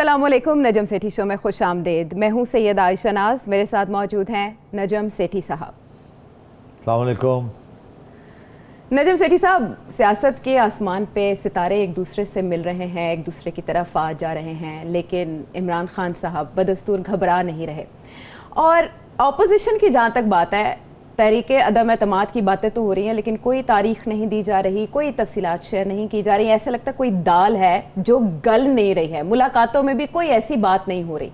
अस्सलामुअलैकुम, नजम सेठी शो में खुश आमदेद। मैं हूँ सैयद आयशा नाज, मेरे साथ मौजूद हैं नजम सेठी साहब। अस्सलामुअलैकुम। नजम सेठी साहब, सियासत के आसमान पे सितारे एक दूसरे से मिल रहे हैं, एक दूसरे की तरफ आ जा रहे हैं, लेकिन इमरान खान साहब बदस्तूर घबरा नहीं रहे। और अपोजिशन की जहाँ तक बात है, तहरीक अदम एतमाद की बातें तो हो रही हैं, लेकिन कोई तारीख नहीं दी जा रही, कोई तफसीलात शेयर नहीं की जा रही। ऐसा लगता है कोई दाल है जो गल नहीं रही है। मुलाकातों में भी कोई ऐसी बात नहीं हो रही।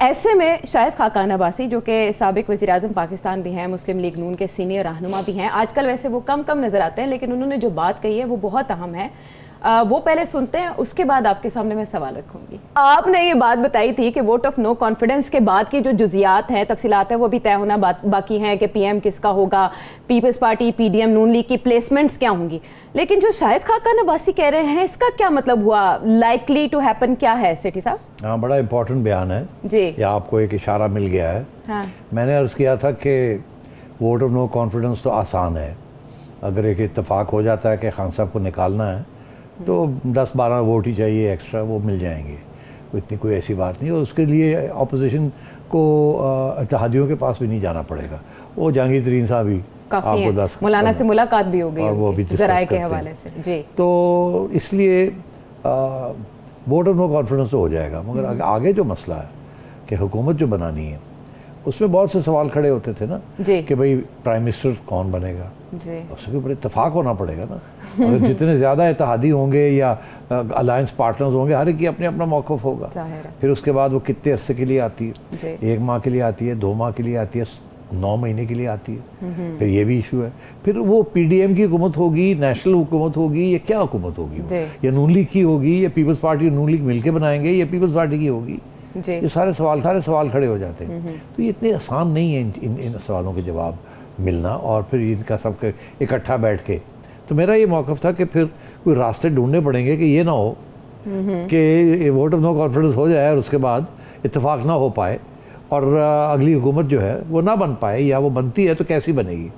ऐसे में शाहिद खाकान अब्बासी, जो कि साबिक वज़ीर आज़म पाकिस्तान भी हैं, मुस्लिम लीग नून के सीनियर रहनुमा भी हैं, आजकल वैसे वो कम नज़र आते हैं, लेकिन उन्होंने जो बात कही है वो बहुत अहम है। वो पहले सुनते हैं, उसके बाद आपके सामने मैं सवाल रखूंगी। आपने ये बात बताई थी कि वोट ऑफ नो कॉन्फिडेंस के बाद की जो जुजियात हैं, तफसीलात हैं, वो भी तय होना बाकी हैं कि पीएम किसका होगा, पीपल्स पार्टी, पीडीएम, नून लीग की प्लेसमेंट्स क्या होंगी। लेकिन जो शाहिद खाकान अब्बासी कह रहे हैं, इसका क्या मतलब हुआ? लाइकली टू हैपन क्या है सेठी साहब? हाँ, बड़ा इंपॉर्टेंट बयान है जी। या आपको एक इशारा मिल गया है। हाँ। मैंने अर्ज़ किया था कि वोट ऑफ नो कॉन्फिडेंस तो आसान है। अगर एक इत्तेफाक हो जाता है कि खान साहब को निकालना है तो 10-12 वोट ही चाहिए एक्स्ट्रा, वो मिल जाएंगे। इतनी कोई ऐसी बात नहीं। और उसके लिए अपोजिशन को इत्तेहादियों के पास भी नहीं जाना पड़ेगा। वो जहांगीर तरीन साहब ही आपको 10 मौलाना से मुलाकात भी हो गई और वो भी ज़राए के हवाले से। जी। तो इसलिए वोट ऑफ नो कॉन्फिडेंस तो हो जाएगा। मगर आगे जो मसला है कि हुकूमत जो बनानी है, उसमें बहुत से सवाल खड़े होते थे ना कि भाई प्राइम मिनिस्टर कौन बनेगा। उसके ऊपर इत्तेफाक होना पड़ेगा ना। अगर जितने ज़्यादा इत्तेहादी होंगे या अलायंस पार्टनर्स होंगे, हर एक की अपने अपना मौक़िफ़ होगा। फिर उसके बाद वो कितने अरसे के लिए आती है, 1 माह के लिए आती है, 2 माह के लिए आती है, 9 महीने के लिए आती है। फिर ये भी इशू है। फिर वो पीडीएम की हुकूमत होगी, नेशनल हुकूमत होगी, या क्या हुकूमत होगी, या नून लीग की होगी, या पीपल्स पार्टी और नून लीग मिलकर बनाएंगे, या पीपल्स पार्टी की होगी। ये सारे सवाल खड़े हो जाते हैं। तो ये इतने आसान नहीं है इन सवालों के जवाब मिलना, और फिर इनका सबके इकट्ठा बैठ के। तो मेरा ये मौक़िफ़ था कि फिर कोई रास्ते ढूंढने पड़ेंगे कि ये ना हो कि वोट ऑफ नो कॉन्फिडेंस हो जाए और उसके बाद इत्तेफाक ना हो पाए और अगली हुकूमत जो है वो ना बन पाए, या वो बनती है तो कैसी बनेगी।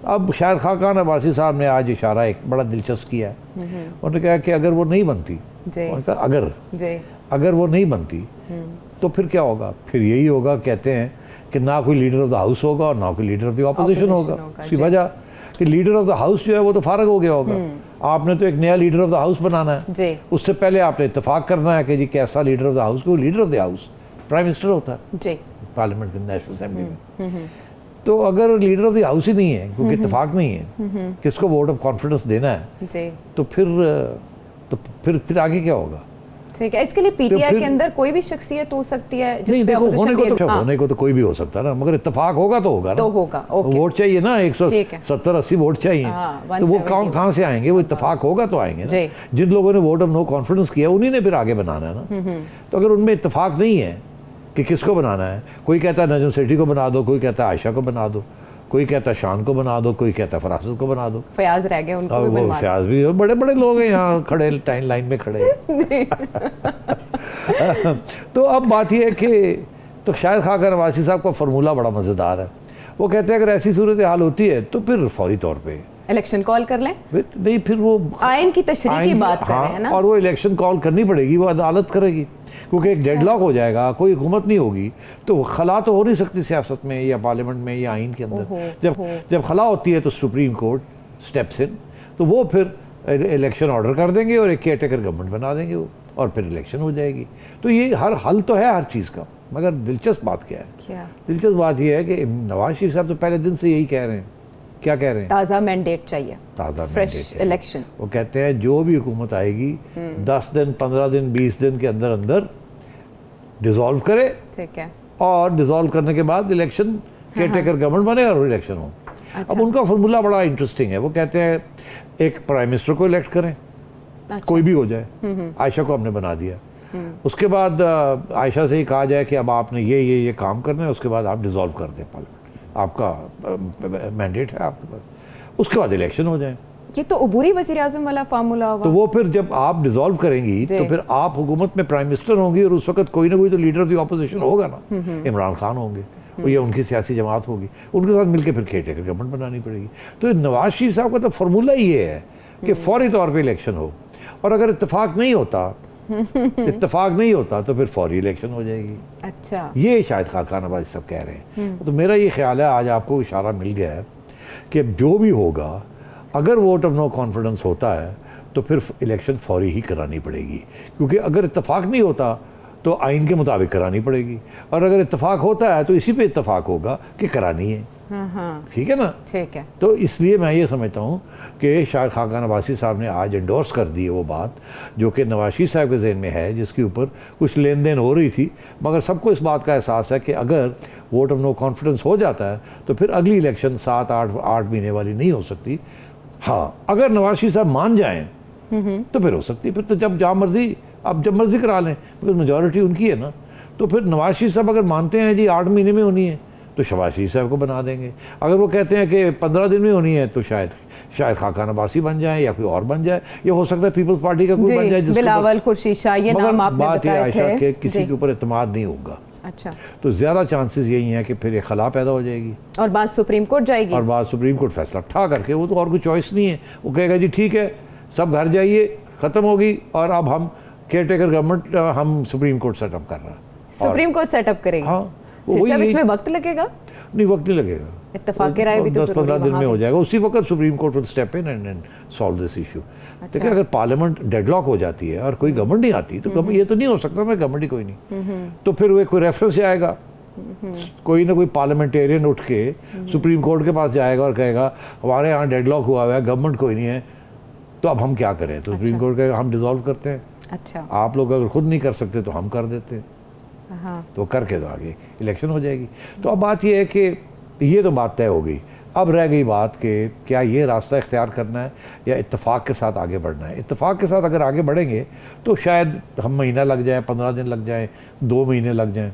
अब शायद खाकान अब्बासी साहब ने आज इशारा एक बड़ा दिलचस्प किया है। उन्होंने कहा कि अगर वो नहीं बनती, अगर वो नहीं बनती तो फिर क्या होगा? फिर यही होगा, कहते हैं कि ना कोई लीडर ऑफ द हाउस होगा और ना कोई लीडर ऑफ द ऑपोजिशन होगा। उसकी वजह कि लीडर ऑफ द हाउस जो है वो तो फारग हो गया होगा। आपने तो एक नया लीडर ऑफ द हाउस बनाना है। उससे पहले आपने इत्तेफाक करना है कि जी कैसा लीडर ऑफ द हाउस, कोई leader of the house prime minister होता है पार्लियामेंट नेशनल असेंबली में। तो अगर लीडर ऑफ द हाउस ही नहीं है, क्योंकि इत्तेफाक नहीं है, किसको वोट ऑफ कॉन्फिडेंस देना है, तो फिर आगे क्या होगा? ठीक है, इसके लिए पीटीआई के अंदर कोई भी शख्सियत हो सकती है। नहीं, देखो, होने को तो कोई भी हो सकता है ना, मगर इत्तेफाक होगा तो होगा ना। तो होगा, वोट चाहिए ना, 170-80 वोट चाहिए। तो वो कहाँ से आएंगे? वो इत्तेफाक होगा तो आएंगे ना। जिन लोगों ने वोट ऑफ नो कॉन्फिडेंस किया उन्हीं ने फिर आगे बनाना है ना। तो अगर उनमें इत्तेफाक नहीं है कि किसको बनाना है, कोई कहता है नजम सेठी को बना दो, कोई कहता है आयशा को बना दो, कोई कहता है शान को बना दो, कोई कहता है फरासत को बना दो। फयाज रह गए, उनको भी बनवा दो। फयाज भी बड़े बड़े लोग हैं यहाँ खड़े, टाइम लाइन में खड़े। तो अब बात यह है कि तो शायद खाकान अब्बासी साहब का फार्मूला बड़ा मज़ेदार है। वो कहते हैं अगर ऐसी सूरत हाल होती है तो फिर फौरी तौर पे इलेक्शन कॉल कर लें। नहीं, फिर वो आइन की तशरीह की बात कर रहे हैं ना, और वो इलेक्शन कॉल करनी पड़ेगी, वो अदालत करेगी, क्योंकि एक डेडलॉक हो जाएगा, कोई हुकूमत नहीं होगी। तो खला तो हो नहीं सकती सियासत में या पार्लियामेंट में या आइन के अंदर। जब खला होती है तो सुप्रीम कोर्ट स्टेप्स इन, तो वो फिर इलेक्शन ऑर्डर कर देंगे और एक केयरटेकर गवर्नमेंट बना देंगे वो, और फिर इलेक्शन हो जाएगी। तो ये हल तो है हर चीज़ का। मगर दिलचस्प बात क्या है? दिलचस्प बात यह है कि नवाज शरीफ साहब तो पहले दिन से यही कह रहे हैं। क्या कह रहे हैं? ताज़ा मैंडेट चाहिए, ताज़ा फ्रेश इलेक्शन। वो कहते हैं जो भी हुकूमत आएगी 10 दिन, 15 दिन, 20 दिन के अंदर अंदर डिसॉल्व करे। ठीक है। और डिसॉल्व करने के बाद इलेक्शन, केयरटेकर गवर्नमेंट बने और इलेक्शन हो। अब उनका फार्मूला बड़ा इंटरेस्टिंग है। वो कहते हैं एक प्राइम मिनिस्टर को इलेक्ट करें, कोई भी हो जाए। आयशा को हमने बना दिया। उसके बाद आयशा से ही कहा जाए कि अब आपने ये काम करना है, उसके बाद आप डिसॉल्व कर दें पार्लियामेंट, आपका मैंडेट है आपके पास। उसके बाद इलेक्शन हो जाए। ये तो अबूरी वज़ीर आज़म वाला फार्मूला हुआ। तो वो फिर जब आप डिसॉल्व करेंगी तो फिर आप हुकूमत में प्राइम मिनिस्टर होंगी, और उस वक्त कोई ना कोई तो लीडर ऑफ द ऑपोजिशन होगा ना। इमरान खान होंगे, और ये उनकी सियासी जमात होगी, उनके साथ मिलकर फिर केयरटेकर गवर्नमेंट बनानी पड़ेगी। तो नवाज शरीफ साहब का तो फार्मूला ये है कि फौरी तौर पर इलेक्शन हो, और अगर इत्तेफाक नहीं होता इत्तेफाक नहीं होता तो फिर फौरी इलेक्शन हो जाएगी। अच्छा, ये शायद खाकान नवाज सब कह रहे हैं। तो मेरा ये ख्याल है, आज आपको इशारा मिल गया है कि जो भी होगा, अगर वोट ऑफ नो कॉन्फिडेंस होता है तो फिर इलेक्शन फौरी ही करानी पड़ेगी, क्योंकि अगर इत्तेफाक नहीं होता तो आइन के मुताबिक करानी पड़ेगी, और अगर इत्तेफाक होता है तो इसी पे इत्तेफाक होगा कि करानी है। ठीक है ना? ठीक है। तो इसलिए मैं ये समझता हूँ कि शायद खाकान अब्बासी साहब ने आज एंडोर्स कर दी है वो बात जो कि नवाज शरीफ साहब के जहन में है, जिसके ऊपर कुछ लेन देन हो रही थी, मगर सबको इस बात का एहसास है कि अगर वोट ऑफ नो कॉन्फिडेंस हो जाता है तो फिर अगली इलेक्शन 7-8 महीने वाली नहीं हो सकती। हाँ, अगर नवाज शरीफ साहब मान जाएँ तो फिर हो सकती है, फिर तो जब मर्जी, अब जब मर्जी करा लें, बिकॉज मेजॉरिटी उनकी है ना। तो फिर नवाज शरीफ साहब अगर मानते हैं जी 8 महीने में होनी है तो शहबाज शरीफ साहब को बना देंगे, अगर वो कहते हैं कि 15 दिन में होनी है तो शायद खाकान अब्बासी बन जाए या कोई और बन जाए, या हो सकता है पीपल्स पार्टी का कोई बन जाए, बिलावल खुर्शीद शाह, ये नाम आपने बताए थे। कि किसी के ऊपर एतमाद नहीं होगा। अच्छा, तो ज़्यादा चांसेस यही हैं कि फिर एक खला पैदा हो जाएगी और बात सुप्रीम कोर्ट जाएगी, और बात सुप्रीम कोर्ट फैसला ठा करके, वो तो और कोई चॉइस नहीं है, वो कहेगा जी ठीक है सब घर जाइए, ख़त्म होगी, और अब हम केयर टेकर गवर्नमेंट, हम सुप्रीम कोर्ट सेटअप कर रहा है, सुप्रीम कोर्ट सेटअप करेगी। हाँ, इसमें वक्त लगेगा? नहीं, वक्त नहीं लगेगा, इत्तेफाक की राय भी तो 10-15 दिन में हो जाएगा, उसी वक्त supreme court will step in and solve this issue. देखिए, अगर पार्लियामेंट डेडलॉक हो जाती है और कोई गवर्नमेंट नहीं आती तो ये तो नहीं हो सकता मैं गवर्नमेंट ही कोई नहीं, तो फिर वो कोई रेफरेंस आएगा, कोई ना कोई पार्लियामेंटेरियन उठ के सुप्रीम कोर्ट के पास जाएगा और कहेगा हमारे यहाँ डेडलॉक हुआ हुआ है, गवर्नमेंट कोई नहीं है, तो अब हम क्या करें? तो सुप्रीम कोर्ट कहेगा हम डिसॉल्व करते हैं। अच्छा, आप लोग अगर खुद नहीं कर सकते तो हम कर देते हैं। हाँ, तो करके तो आगे इलेक्शन हो जाएगी। तो अब बात यह है कि ये तो बात तय हो गई, अब रह गई बात कि क्या ये रास्ता इख्तियार करना है या इत्तेफाक के साथ आगे बढ़ना है। इत्तेफाक के साथ अगर आगे बढ़ेंगे तो शायद हम महीना लग जाए, 15 दिन लग जाए, 2 महीने लग जाएं,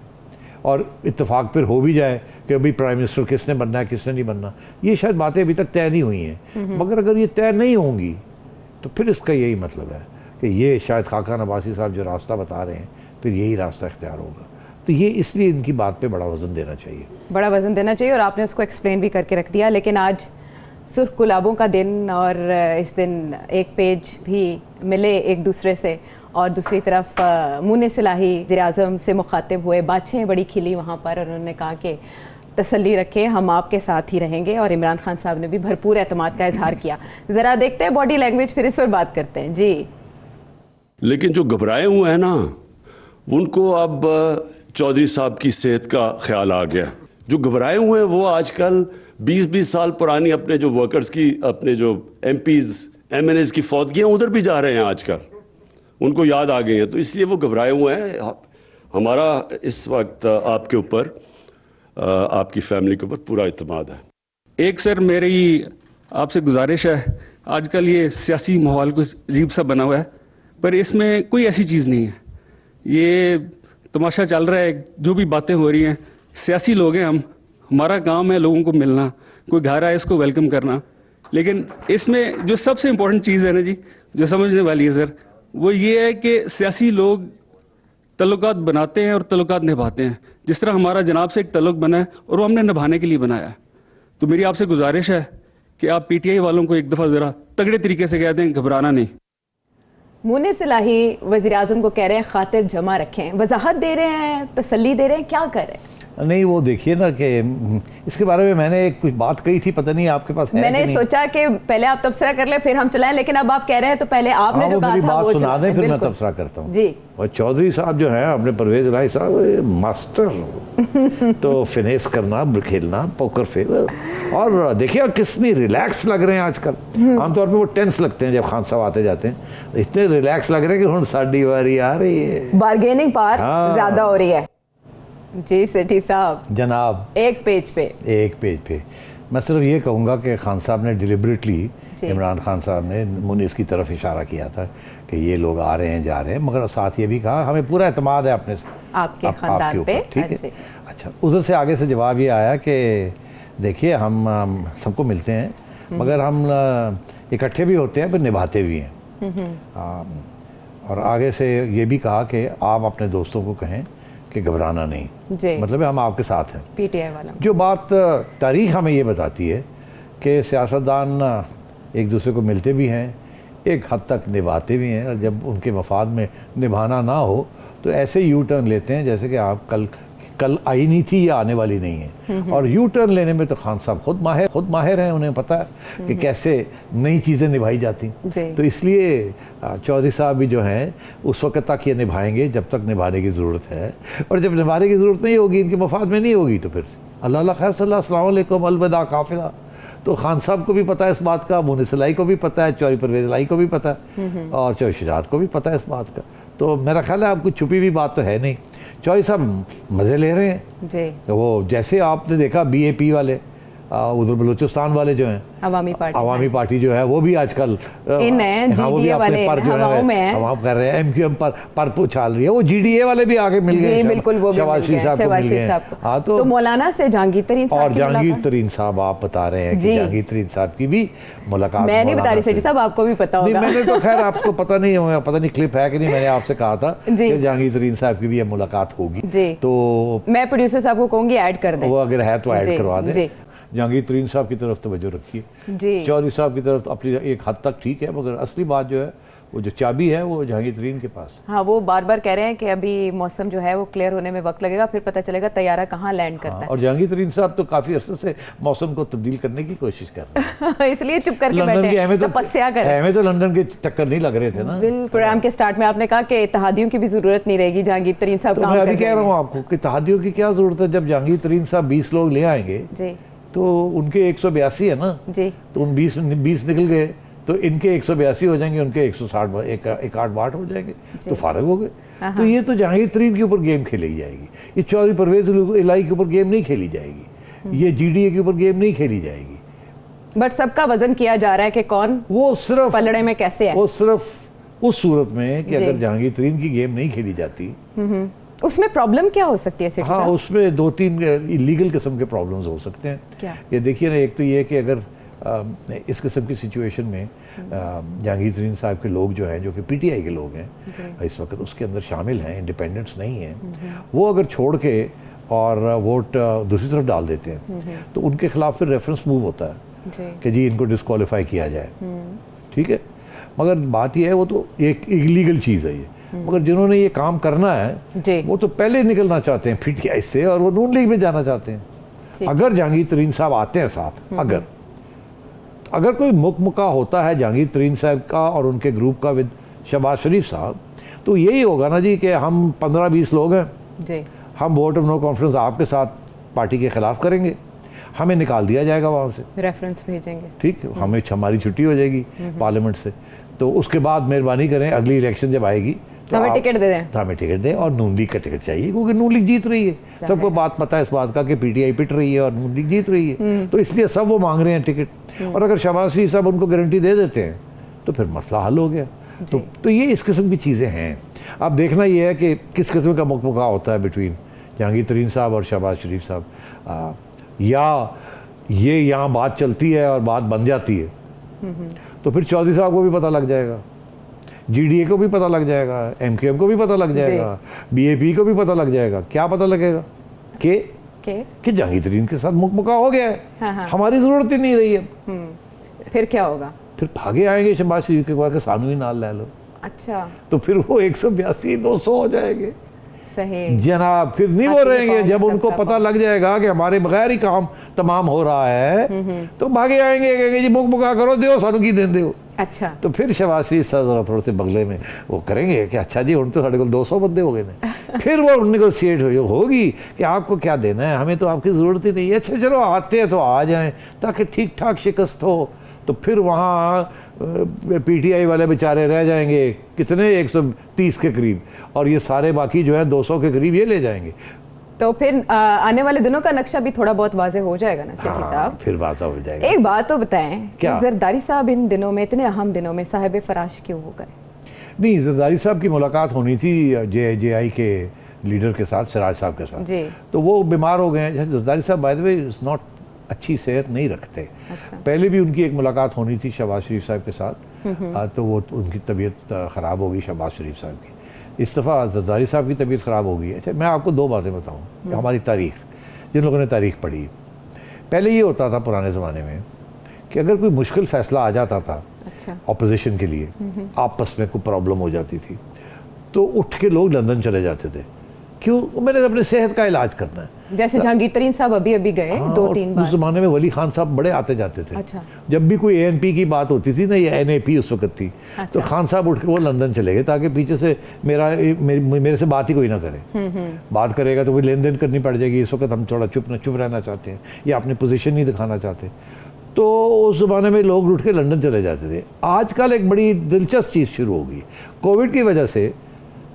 और इत्तेफाक फिर हो भी जाए कि अभी प्राइम मिनिस्टर किसने बनना है किसने नहीं बनना। ये शायद बातें अभी तक तय नहीं हुई हैं, मगर अगर ये तय नहीं होंगी तो फिर इसका यही मतलब है कि ये शायद खाकान अब्बासी साहब जो रास्ता बता रहे हैं फिर यही रास्ता इख्तियार होगा। तो ये इसलिए इनकी बात पे बड़ा वज़न देना चाहिए, बड़ा वज़न देना चाहिए, और आपने उसको एक्सप्लेन भी करके रख दिया। लेकिन आज सुर्ख गुलाबों का दिन, और इस दिन एक पेज भी मिले एक दूसरे से, और दूसरी तरफ मुने सिलाही वज़ीर-ए-आज़म से मुखातिब हुए, बाछें बड़ी खिली वहाँ पर, और उन्होंने कहा कि तसल्ली रखें, हम आपके साथ ही रहेंगे, और इमरान खान साहब ने भी भरपूर एतमाद का इजहार किया। ज़रा देखते हैं बॉडी लैंग्वेज, फिर इस पर बात करते हैं जी। लेकिन जो घबराए हुए हैं ना, उनको अब चौधरी साहब की सेहत का ख्याल आ गया। जो घबराए हुए हैं वो आजकल 20-20 साल पुरानी अपने जो वर्कर्स की, अपने जो MPs MNAs की फौतगियाँ उधर भी जा रहे हैं आजकल, उनको याद आ गई हैं, तो इसलिए वो घबराए हुए हैं। हमारा इस वक्त आपके ऊपर, आपकी फैमिली के ऊपर पूरा इत्मीनान है। एक सर मेरी आपसे गुजारिश है, आजकल ये सियासी माहौल कुछ अजीब सा बना हुआ है, पर इसमें कोई ऐसी चीज़ नहीं है, ये तमाशा चल रहा है, जो भी बातें हो रही हैं, सियासी लोग हैं हम, हमारा काम है लोगों को मिलना, कोई घर आए उसको वेलकम करना। लेकिन इसमें जो सबसे इम्पोर्टेंट चीज़ है ना जी, जो समझने वाली है सर, वो ये है कि सियासी लोग तल्लुकात बनाते हैं और तल्लुकात निभाते हैं। जिस तरह हमारा जनाब से एक तल्लुक बना है और वो हमने निभाने के लिए बनाया है। तो मेरी आपसे गुजारिश है कि आप PTI वालों को एक दफ़ा ज़रा तगड़े तरीके से कह दें, घबराना नहीं। मुने सिलाही वज़ीर-ए-आज़म को कह रहे हैं खातिर जमा रखें, वजाहत दे रहे हैं, तसल्ली दे रहे हैं, क्या कर रहे हैं? नहीं, वो देखिए ना कि इसके बारे में मैंने एक कुछ बात कही थी, पता नहीं आपके पास है मैंने सोचा कि पहले आप तबसरा कर ले फिर हम चलाएं, लेकिन अब आप कह रहे हैं तो पहले आपने जो कहा था बात वो सुना दें, फिर मैं तबसरा करता हूँ जी। और चौधरी साहब जो हैं अपने परवेज इलाही साहब मास्टर तो फिनेस करना, खेलना, पोकर फेस, और देखिए कितनी रिलैक्स लग रहे हैं आजकल। आमतौर पे वो टेंस लगते हैं जब खान साहब आते जाते हैं, इतने रिलैक्स लग रहे हैं कि हम साड़ी वारी आ रही है, बार्गेनिंग पावर ज्यादा हो रही है। जी सेठी साहब जनाब, एक पेज पे मैं सिर्फ ये कहूँगा कि खान साहब ने डिलिबरेटली, इमरान खान साहब ने मुनीस की तरफ इशारा किया था कि ये लोग आ रहे हैं जा रहे हैं, मगर साथ ये भी कहा हमें पूरा एतमाद है अपने आपके खानदान पे। ठीक है, अच्छा। उधर से आगे से जवाब ये आया कि देखिए हम सबको मिलते हैं, मगर हम इकट्ठे भी होते हैं पर निभाते भी हैं। और आगे से ये भी कहा कि आप अपने दोस्तों को कहें कि घबराना नहीं, मतलब हम आपके साथ हैं। PTI वाला जो बात तारीख़ हमें ये बताती है कि सियासतदान एक दूसरे को मिलते भी हैं, एक हद तक निभाते भी हैं, और जब उनके मफाद में निभाना ना हो तो ऐसे यू टर्न लेते हैं जैसे कि आप कल आई नहीं थी या आने वाली नहीं है। और यू टर्न लेने में तो खान साहब खुद माहिर हैं, उन्हें पता है कि कैसे नई चीज़ें निभाई जाती। तो इसलिए चौधरी साहब भी जो हैं उस वक्त तक ये निभाएंगे जब तक निभाने की ज़रूरत है, और जब निभाने की ज़रूरत नहीं होगी, इनके मफाद में नहीं होगी, तो फिर अल्लाह खैर सल्लल्लाहु अस्सलाम वालेकुम अलविदा काफिला। तो खान साहब को भी पता है इस बात का, मुनिस लाई को भी पता है, चौधरी परवेज़ लाई को भी पता है, और चौधरी शुजात को भी पता है इस बात का। तो मेरा ख्याल है आपको छुपी हुई बात तो है नहीं। चौधरी साहब मज़े ले रहे हैं जी। तो वो जैसे आपने देखा BAP वाले उधर बलूचिस्तान वाले जो हैं अवामी पार्टी जो है वो भी आजकल इन है, वो भी अपने पर जो है हवा कर रहे हैं, MQM पर उछाल रही है। वो GDA वाले भी आगे मिल गए, शहबाज शरीफ साहब को मिल गए। हाँ, तो मौलाना से जहांगीर तरीन साहब, और जहांगीर तरीन साहब आप बता रहे हैं कि जहांगीर तरीन साहब की भी मुलाकात, मैं नहीं बता रही सेठी साहब, आपको भी पता होगा। मैंने तो खैर आपको पता नहीं क्लिप है कि नहीं, मैंने आपसे कहा था कि जहांगीर तरीन साहब की भी मुलाकात होगी, तो मैं प्रोड्यूसर साहब को कहूँगी ऐड कर दें, वो अगर है तो ऐड करवा दें। जहांगीर तरीन साहब की तरफ तवज्जो रखिए, चौधरी साहब की तरफ अपनी एक हद तक ठीक है, मगर असली बात जो है वो जो चाबी है वो जहांगीर तरीन के पास। हाँ, वो बार बार कह रहे हैं कि अभी मौसम जो है वो क्लियर होने में वक्त लगेगा, फिर पता चलेगा तैयारा कहाँ लैंड करता है। और जहांगीर तरीन साहब तो काफी अरसे से मौसम को तब्दील करने की कोशिश कर रहे हैं इसलिए चुप करके बैठे हैं, तपस्या कर रहे हैं। हमें तो लंदन के चक्कर नहीं लग रहे थे ना। प्रोग्राम के स्टार्ट में आपने कहा कि इत्तेहादियों की भी जरूरत नहीं रहेगी, जहांगीर तरीन साहब मैं अभी कह रहा हूँ आपको कि इत्तेहादियों की क्या जरूरत है, जब जहांगीर तरीन साहब 20 लोग ले आएंगे तो उनके 182 है ना जी, तो उन 20 निकल गए तो इनके 182 हो जाएंगे, उनके 160 एक 8 बाट हो जाएंगे, तो फारग हो गए। तो ये तो जहांगीर तरीन के ऊपर गेम खेली जाएगी, ये चौधरी परवेज़ इलाही के ऊपर गेम नहीं खेली जाएगी, ये GDA के ऊपर गेम नहीं खेली जाएगी। बट सबका वजन किया जा रहा है कि कौन वो सिर्फ पलड़े में कैसे है, वो सिर्फ उस सूरत में कि अगर जहांगीर तरीन की गेम नहीं खेली जाती, उसमें प्रॉब्लम क्या हो सकती है? हाँ, उसमें 2-3 इलीगल किस्म के प्रॉब्लम्स हो सकते हैं। क्या? ये देखिए ना, एक तो ये कि अगर इस किस्म की सिचुएशन में जहांगीर तरीन साहब के लोग जो हैं, जो कि PTI के लोग हैं इस वक्त उसके अंदर शामिल हैं, इंडिपेंडेंट्स नहीं हैं, वो अगर छोड़ के और वोट दूसरी तरफ डाल देते हैं तो उनके खिलाफ फिर रेफरेंस मूव होता है कि जी इनको डिस्क्वालीफाई किया जाए, ठीक है। मगर बात यह है वो तो एक इलीगल चीज़ है ये, मगर जिन्होंने ये काम करना है वो तो पहले निकलना चाहते हैं PTI से, और वो नून लीग में जाना चाहते हैं। अगर जहांगीर तरीन साहब आते हैं साहब, अगर कोई मुकमुका होता है जहांगीर तरीन साहब का और उनके ग्रुप का विद शहबाज शरीफ साहब, तो यही होगा ना जी कि हम 15-20 लोग हैं, हम वोट ऑफ नो कॉन्फ्रेंस आपके साथ पार्टी के खिलाफ करेंगे, हमें निकाल दिया जाएगा वहाँ से, रेफरेंस भेजेंगे, ठीक है, हमें हमारी छुट्टी हो जाएगी पार्लियामेंट से, तो उसके बाद मेहरबानी करें अगली इलेक्शन जब आएगी तो हमें टिकट दे दें, तो हमें टिकट दें, और नून लीग का टिकट चाहिए, क्योंकि नून लीग जीत रही है, सबको बात पता है इस बात का कि PTI पिट रही है और नून लीग जीत रही है, तो इसलिए सब वो मांग रहे हैं टिकट। और अगर शहबाज शरीफ साहब उनको गारंटी दे देते हैं तो फिर मसला हल हो गया। तो ये इस किस्म की चीज़ें हैं। अब देखना ये है कि किस किस्म का मुकमुका होता है बिटवीन जहांगीर तरीन साहब और शहबाज शरीफ साहब, या ये यहाँ बात चलती है और बात बन जाती है, तो फिर चौधरी साहब को भी पता लग जाएगा, GDA को भी पता लग जाएगा, MQM को भी पता लग जाएगा, BAP को भी पता लग जाएगा। क्या पता लगेगा कि जहांगीर तरीन के साथ मुकमुका हो गया है, हमारी जरूरत ही नहीं रही है। फिर क्या होगा? फिर भागे आएंगे शहबाज शरीफ के बाद सानू ही नाल ले लो, अच्छा, तो फिर वो 182-200 हो जाएंगे सही जनाब, फिर नहीं वो रहेंगे। जब उनको पता लग जाएगा कि हमारे बगैर ही काम तमाम हो रहा है तो भागे आएंगे, कहेंगे जी मुकमुका करो, दो सानू की दें दो। अच्छा, तो फिर शहबाज शरीफ साहब थोड़े से बगले में वो करेंगे कि अच्छा जी हम तो साढ़े को 200 बंदे हो गए ना, फिर वो नेगोशिएट होगी कि आपको क्या देना है, हमें तो आपकी ज़रूरत ही नहीं है, अच्छा चलो आते हैं तो आ जाएं ताकि ठीक ठाक शिकस्त हो। तो फिर वहाँ PTI वाले बेचारे रह जाएंगे कितने 130 के करीब, और ये सारे बाकी जो है 200 के करीब ये ले जाएंगे। तो फिर आने वाले दिनों का नक्शा भी थोड़ा बहुत वाज़ेह हो जाएगा ना सेठी साहब? फिर वाज़ेह हो जाएगा। एक बात तो बताएं, क्या जरदारी साहब इन दिनों में, इतने अहम दिनों में साहिब फराश क्यों हो गए? नहीं, जरदारी साहब की मुलाकात होनी थी JI के लीडर के साथ, सिराज साहब के साथ, तो वो बीमार हो गए हैं। जरदारी साहब by the way is not अच्छी सेहत नहीं रखते। अच्छा। पहले भी उनकी एक मुलाकात होनी थी शहबाज शरीफ साहब के साथ, तो वो उनकी तबीयत ख़राब हो गई शहबाज शरीफ साहब की। इस दफ़ा जरदारी साहब की तबीयत ख़राब हो गई है। अच्छा, मैं आपको 2 बातें बताऊँ। हमारी तारीख़, जिन लोगों ने तारीख़ पढ़ी, पहले ये होता था पुराने ज़माने में कि अगर कोई मुश्किल फ़ैसला आ जाता था ऑपोजिशन के लिए, आपस में कोई प्रॉब्लम हो जाती थी तो उठ के लोग लंदन चले जाते थे। क्यों? मैंने अपने सेहत का इलाज करना है। जैसे जहांगीर तरीन साहब अभी गए 2-3 बार। उस जमाने में वली खान साहब बड़े आते जाते थे। अच्छा। जब भी कोई ANP की बात होती थी ना, या NAP उस वक्त थी, तो खान साहब उठ के वो लंदन चले गए ताकि पीछे से मेरे से बात ही कोई ना करे। बात करेगा तो कोई लेन देन करनी पड़ जाएगी। इस वक्त हम थोड़ा चुप रहना चाहते हैं या अपनी पोजीशन नहीं दिखाना चाहते। तो उस ज़माने में लोग उठ के लंदन चले जाते थे। आजकल एक बड़ी दिलचस्प चीज़ शुरू हो गई कोविड की वजह से।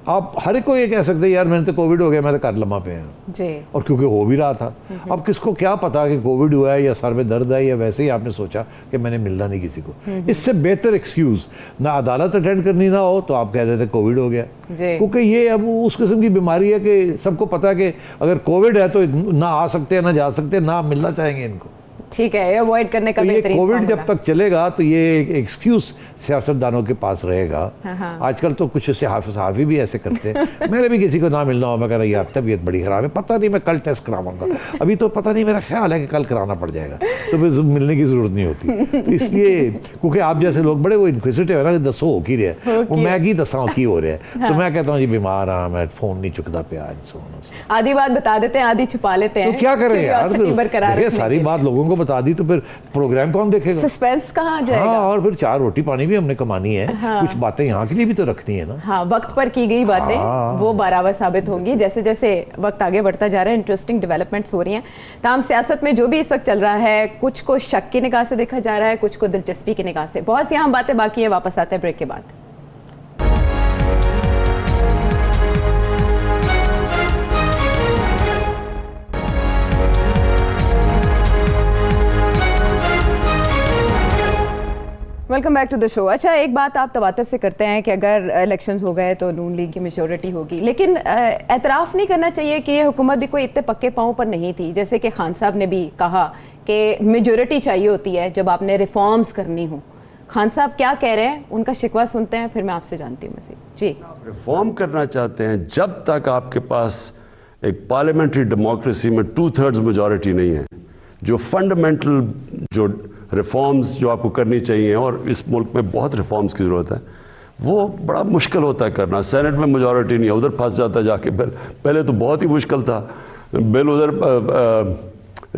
आप हर एक को ये कह सकते हैं यार मैंने तो कोविड हो गया, मैं तो घर लम्हा पे हैं जी। और क्योंकि हो भी रहा था। अब किसको क्या पता कि कोविड हुआ है या सर में दर्द है या वैसे ही आपने सोचा कि मैंने मिलना नहीं किसी को। इससे बेहतर एक्सक्यूज़ ना अदालत अटेंड करनी ना हो तो आप कह देते कोविड हो गया, क्योंकि ये अब उस किस्म की बीमारी है कि सबको पता है कि अगर कोविड है तो ना आ सकते हैं ना जा सकते, ना मिलना चाहेंगे इनको। ठीक है, अवॉइड करने का बेहतरीन कोविड जब तक चलेगा तो ये एक एक्सक्यूज सियासतदानों के पास रहेगा। आजकल तो कुछ सहाफ़ी भी ऐसे करते हैं। मैंने भी किसी को ना मिलना हो, मैं कह रहा यार तबीयत बड़ी ख़राब है, पता नहीं मैं कल टेस्ट कराऊंगा, अभी तो पता नहीं, मेरा ख्याल है कि कल कराना पड़ जाएगा, तो फिर मिलने की ज़रूरत नहीं होती। तो इसलिए क्योंकि आप जैसे लोग बड़े वो इन्क्विजिटिव है ना, दसो हो की रहे वो मैगी दसा की हो रहा है, तो मैं कहता हूँ जी बीमार हाँ, मैं फ़ोन नहीं चुकता पे आज। आधी बात बता देते हैं, आधी छुपा लेते हैं, तो क्या करें यार, सारी बात लोगों को बता दी तो फिर प्रोग्राम कौन देखेगा? सस्पेंस कहाँ जाएगा? हाँ, और फिर 4 रोटी पानी भी हमने कमानी है। कुछ बातें यहाँ के लिए भी तो रखनी है ना। हाँ, वक्त पर की गई बातें वो बाराबर साबित होंगी। जैसे जैसे वक्त आगे बढ़ता जा रहा है, इंटरेस्टिंग डेवलपमेंट्स हो रही हैं। तमाम सियासत में जो भी इस वक्त चल रहा है, कुछ को शक की निगाह से देखा जा रहा है, कुछ को दिलचस्पी की निगाह से। बहुत सी अहम बातें बाकी है, वापस आते हैं ब्रेक के बाद। Welcome back to the show. अच्छा, एक बात आप तवातर से करते हैं कि अगर इलेक्शंस हो गए तो नून लीग की मेजोरिटी होगी, लेकिन एतराफ़ नहीं करना चाहिए कि ये हुकूमत भी कोई इतने पक्के पाँव पर नहीं थी। जैसे कि खान साहब ने भी कहा कि मेजोरिटी चाहिए होती है जब आपने रिफॉर्म्स करनी हो। खान साहब क्या कह रहे हैं, उनका शिकवा सुनते हैं, फिर मैं आपसे जानती हूँ मसीह जी। रिफॉर्म करना चाहते हैं जब तक आपके पास एक पार्लियामेंट्री डेमोक्रेसी में 2/3 मेजॉरिटी नहीं है। जो फंडामेंटल जो रिफॉर्म्स जो आपको करनी चाहिए, और इस मुल्क में बहुत रिफॉर्म्स की ज़रूरत है, वो बड़ा मुश्किल होता है करना। सेनेट में मेजॉरिटी नहीं है, उधर फंस जाता है जाके बिल। पहले तो बहुत ही मुश्किल था, बिल उधर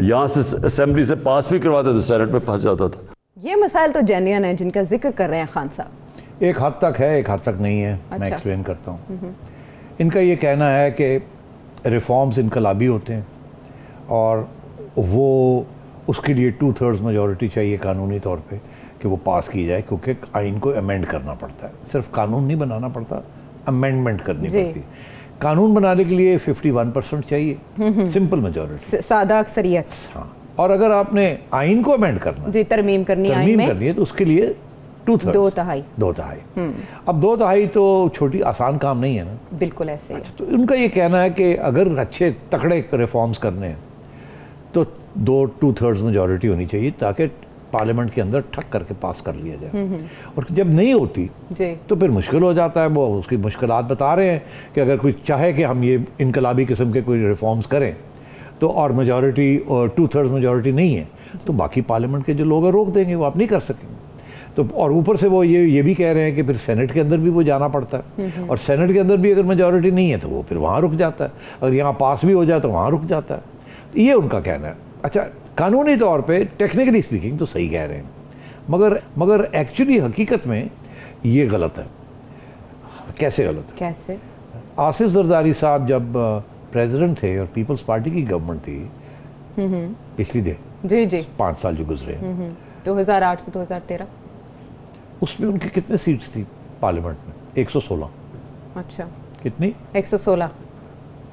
यहाँ से असेंबली से पास भी करवाते थे, सेनेट में फंस जाता था। ये मसाइल तो जेन्युइन है जिनका जिक्र कर रहे हैं खान साहब। एक हद तक है, एक हद तक नहीं है। अच्छा। मैं एक्सप्लेन करता हूँ। इनका ये कहना है कि रिफॉर्म्स इनकलाबी होते हैं और वो उसके लिए 2/3 मेजॉरिटी चाहिए कानूनी तौर पे कि वो पास की जाए, क्योंकि आइन को अमेंड करना पड़ता है। सिर्फ कानून नहीं बनाना पड़ता, अमेंडमेंट करनी पड़ती है। कानून बनाने के लिए 51% चाहिए, सिंपल मेजॉरिटी, सादा अक्सरियत। हाँ, और अगर आपने आइन को अमेंड करना जी, तरमीम करनी है तो उसके लिए 2/3, 2/3। अब 2/3 तो छोटी आसान काम नहीं है ना। बिल्कुल ऐसे ही। तो उनका ये कहना है कि अगर अच्छे तकड़े रिफॉर्म्स करने हैं तो 2/3 मेजॉरिटी होनी चाहिए ताकि पार्लियामेंट के अंदर ठक करके पास कर लिया जाए। और जब नहीं होती तो फिर मुश्किल हो जाता है। वो उसकी मुश्किलात बता रहे हैं कि अगर कोई चाहे कि हम ये इनकलाबी किस्म के कोई रिफॉर्म्स करें तो, और मेजॉरिटी और 2/3 मेजॉरिटी नहीं है, तो बाकी पार्लियामेंट के जो लोग हैं रोक देंगे, वो आप नहीं कर सकेंगे। तो और ऊपर से वो ये भी कह रहे हैं कि फिर सेनेट के अंदर भी वो जाना पड़ता है, और सेनेट के अंदर भी अगर मेजॉरिटी नहीं है तो वो फिर वहाँ रुक जाता है, अगर यहाँ पास भी हो जाए तो वहाँ रुक जाता है। ये उनका कहना है। अच्छा, कानूनी तौर पे टेक्निकली स्पीकिंग तो सही कह रहे हैं, मगर एक्चुअली हकीकत में ये गलत है। कैसे गलत है? कैसे? आसिफ जरदारी साहब जब प्रेसिडेंट थे और पीपल्स पार्टी की गवर्नमेंट थी पिछली जी 5 साल जो गुजरे, 2008 से 2013, उसमें उनकी कितने सीट्स थी पार्लियामेंट में? 116। अच्छा, कितनी? 116।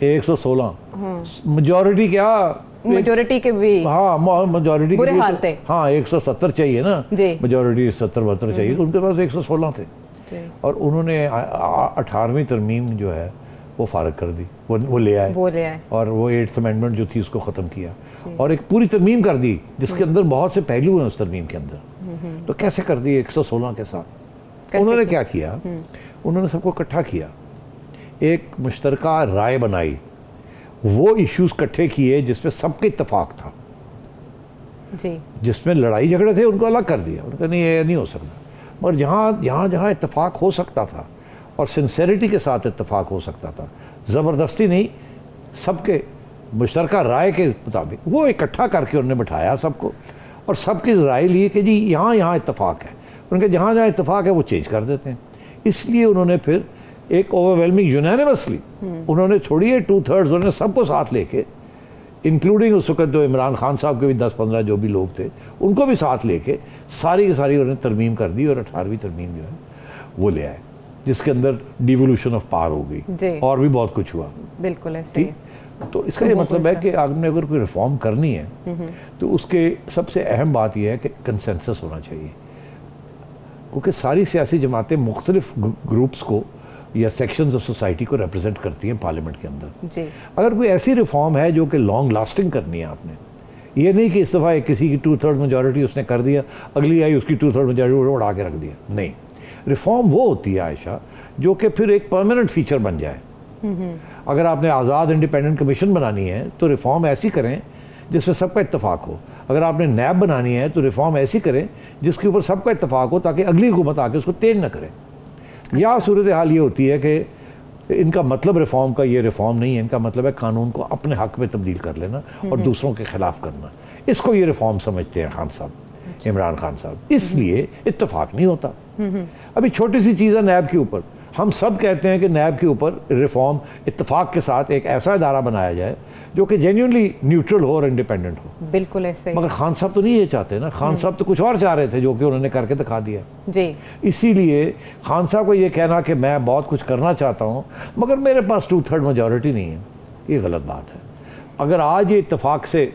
116 मेजॉरिटी क्या, मेजॉरिटी के भी, हाँ मेजॉरिटी बुरे हाल थे। हाँ 170 चाहिए ना, मेजॉरिटी 70-72 चाहिए, तो उनके पास 116 थे। और उन्होंने 18वीं तरमीम जो है वो फारग कर दी, वो ले आए और वो 8th अमेंडमेंट जो थी उसको ख़त्म किया और एक पूरी तरमीम कर दी जिसके अंदर बहुत से पहलू हैं उस तरमीम के अंदर। तो कैसे कर दी 116 के साथ? उन्होंने क्या किया, उन्होंने सबको इकट्ठा किया, एक मुश्तरका राय बनाई, वो इश्यूज इकट्ठे किए जिसमें सबके इत्तेफाक था जी। जिसमें लड़ाई झगड़े थे उनको अलग कर दिया, उन्होंने कहा नहीं ये नहीं हो सकता। और जहाँ इत्तेफाक हो सकता था और सिंसेरिटी के साथ इत्तेफाक हो सकता था, ज़बरदस्ती नहीं, सबके मुश्तरका राय के मुताबिक वो इकट्ठा करके उन्होंने बिठाया सबको और सबकी राय ली कि जी यहाँ इत्तेफाक है, उनके जहाँ इत्तेफाक है वो चेंज कर देते हैं। इसलिए उन्होंने फिर एक ओवरवेलमिंग यूनानिमसली उन्होंने छोड़िए 2/3 उन्होंने सबको साथ लेके, इंक्लूडिंग उस वक्त जो इमरान खान साहब के भी 10-15 जो भी लोग थे उनको भी साथ लेके सारी की सारी उन्होंने तरमीम कर दी और 18वीं तरमीम जो है वो ले आए, जिसके अंदर डिवोल्यूशन ऑफ पावर हो गई और भी बहुत कुछ हुआ। बिल्कुल ऐसे। तो इसका ये मतलब है कि आपने अगर कोई रिफॉर्म करनी है तो उसके सबसे अहम बात यह है कि कंसेंसस होना चाहिए, क्योंकि सारी सियासी जमातें मुख्तलिफ ग्रुप्स को या सेक्शंस ऑफ सोसाइटी को रिप्रेजेंट करती हैं पार्लियामेंट के अंदर जी। अगर कोई ऐसी रिफॉर्म है जो कि लॉन्ग लास्टिंग करनी है आपने, ये नहीं कि इस दफ़ा किसी की 2/3 मेजॉरिटी उसने कर दिया, अगली आई उसकी 2/3 मेजॉरिटी उड़ा के रख दिया, नहीं। रिफॉर्म वो होती है आयशा जो कि फिर एक परमानेंट फीचर बन जाए। अगर आपने आज़ाद इंडिपेंडेंट कमीशन बनानी है तो रिफॉर्म ऐसी करें जिसमें सबका इत्तेफाक हो। अगर आपने नैब बनानी है तो रिफॉर्म ऐसी करें जिसके ऊपर सबका इत्तेफाक हो, ताकि अगली हुकूमत आके उसको तेज न करे। या सूरत हाल ये होती है कि इनका मतलब रिफॉर्म का ये रिफॉर्म नहीं है, इनका मतलब है कानून को अपने हक में तब्दील कर लेना और दूसरों के खिलाफ करना, इसको ये रिफॉर्म समझते हैं खान साहब, इमरान खान साहब। इसलिए इत्तेफाक नहीं होता। अभी छोटी सी चीज़ है नैब के ऊपर, हम सब कहते हैं कि नैब के ऊपर रिफॉर्म इत्तेफाक के साथ एक ऐसा इदारा बनाया जाए जो कि जेन्युइनली न्यूट्रल हो और इंडिपेंडेंट हो। बिल्कुल ऐसे। मगर खान साहब तो नहीं ये चाहते ना, खान साहब तो कुछ और चाह रहे थे जो कि उन्होंने करके दिखा दिया जी। इसीलिए खान साहब को ये कहना कि मैं बहुत कुछ करना चाहता हूँ मगर मेरे पास 2/3 मेजॉरिटी नहीं है, ये गलत बात है। अगर आज ये इत्तेफाक से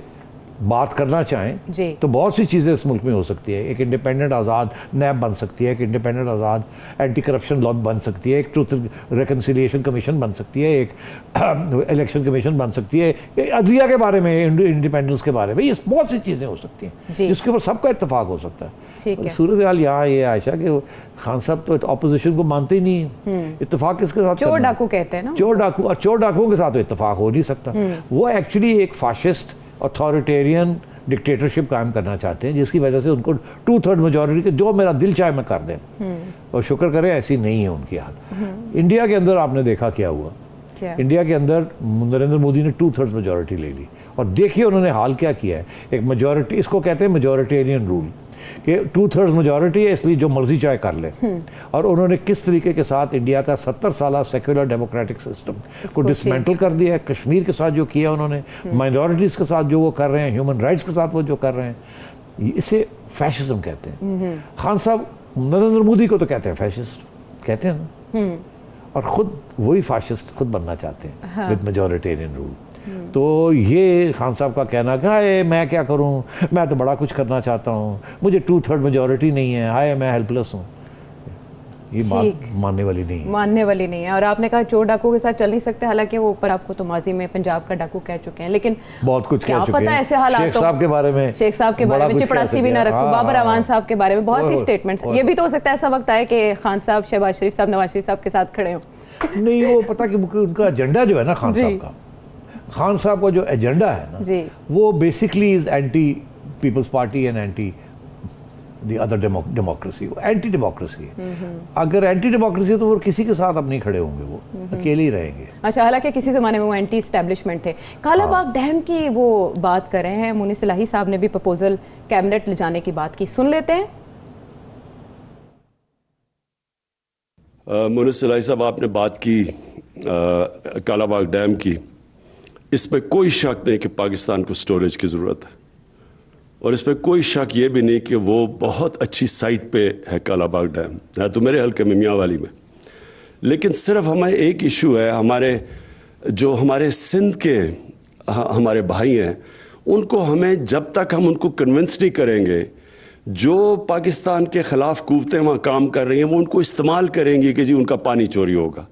बात करना चाहें तो बहुत सी चीज़ें इस मुल्क में हो सकती है। एक इंडिपेंडेंट आज़ाद नैब बन सकती है, एक इंडिपेंडेंट आज़ाद एंटी करप्शन लॉ बन सकती है, एक ट्रूथ रिकन्सिलिएशन कमीशन बन सकती है, एक इलेक्शन कमीशन बन सकती है, अदलिया के बारे में, इंडिपेंडेंस के बारे में, ये बहुत सी चीज़ें हो सकती हैं जिसके ऊपर सबका इत्तेफाक हो सकता है। सूरत हाल यहाँ ये आयशा कि खान साहब तो अपोजिशन को मानते ही नहीं है। इत्तेफाक किसके साथ? चोर डाकू कहते हैं ना, चोर डाकू, और चोर डाकुओं के साथ तो इत्तेफाक हो नहीं सकता। वो एक्चुअली एक फाशिस्ट अथॉरिटेरियन डिक्टेटरशिप कायम करना चाहते हैं, जिसकी वजह से उनको 2/3 मेजॉरिटी के जो मेरा दिल चाहे मैं कर दें, और शुक्र करें ऐसी नहीं है उनकी हालत। इंडिया के अंदर आपने देखा क्या हुआ, इंडिया के अंदर नरेंद्र मोदी ने 2/3 मेजॉरिटी ले ली और देखिए उन्होंने हाल क्या किया है। एक मेजॉरिटी, इसको कहते हैं मेजॉरिटेरियन रूल, कि 2/3 मेजॉरिटी है इसलिए जो मर्जी चाहे कर ले। और उन्होंने किस तरीके के साथ इंडिया का 70 साल सेक्युलर डेमोक्रेटिक सिस्टम को डिसमेंटल कर दिया है। कश्मीर के साथ जो किया उन्होंने, माइनॉरिटीज़ के साथ जो वो कर रहे हैं, ह्यूमन राइट्स के साथ वो जो कर रहे हैं, इसे फैशिज्म कहते हैं। खान साहब नरेंद्र मोदी को तो कहते हैं फैशिस्ट, कहते हैं ना, और ख़ुद वही फाशिस्ट खुद बनना चाहते हैं विद मेजॉरिटेरियन रूल। तो ये खान साहब का कहना कि हाय मैं क्या करूं, मैं तो बड़ा कुछ करना चाहता हूं, मुझे 2/3 मेजॉरिटी नहीं है, हाय मैं हेल्पलेस हूं, ये मानने वाली नहीं है, मानने वाली नहीं है। और आपने कहा चोर डाकू के साथ चल नहीं सकते, हालांकि वो ऊपर आपको तो माजी में पंजाब का डाकू कह चुके हैं, लेकिन बहुत कुछ कह चुके हैं। ऐसे हालात शेख साहब के बारे में, शेख साहब के बारे में, चिपड़ासी भी ना रखो, बाबर अवान साहब के बारे में बहुत सी स्टेटमेंट्स। ये भी तो हो सकता है ऐसा वक्त आए कि खान साहब शहबाज शरीफ साहब, नवाज शरीफ साहब के साथ खड़े हो। नहीं, वो पता कि उनका एजेंडा जो है ना खान साहब का जो एजेंडा है ना, वो basically is anti people's party and anti the other democracy, anti democracy है। अगर एंटी डेमोक्रेसी है तो वो किसी के साथ अब नहीं खड़े होंगे, वो अकेले ही रहेंगे। अच्छा, हालांकि किसी ज़माने में वो एंटी एस्टेब्लिशमेंट थे। कालाबाग डैम की वो बात कर रहे हैं, मुनीस इलाही साहब ने भी प्रपोजल कैबिनेट ले जाने की बात की, सुन लेते हैं। मुनीस इलाही साहब, आपने बात की कालाबाग डैम की, इस पर कोई शक नहीं कि पाकिस्तान को स्टोरेज की ज़रूरत है, और इस पर कोई शक ये भी नहीं कि वो बहुत अच्छी साइट पे है कालाबाग डैम, है तो मेरे हल्के में मियांवाली में। लेकिन सिर्फ हमें एक इशू है, हमारे सिंध के हमारे भाई हैं, उनको हमें जब तक हम उनको कन्विंस नहीं करेंगे, जो पाकिस्तान के ख़िलाफ़ कुव्वतें वहाँ काम कर रही हैं वो उनको इस्तेमाल करेंगी कि जी उनका पानी चोरी होगा।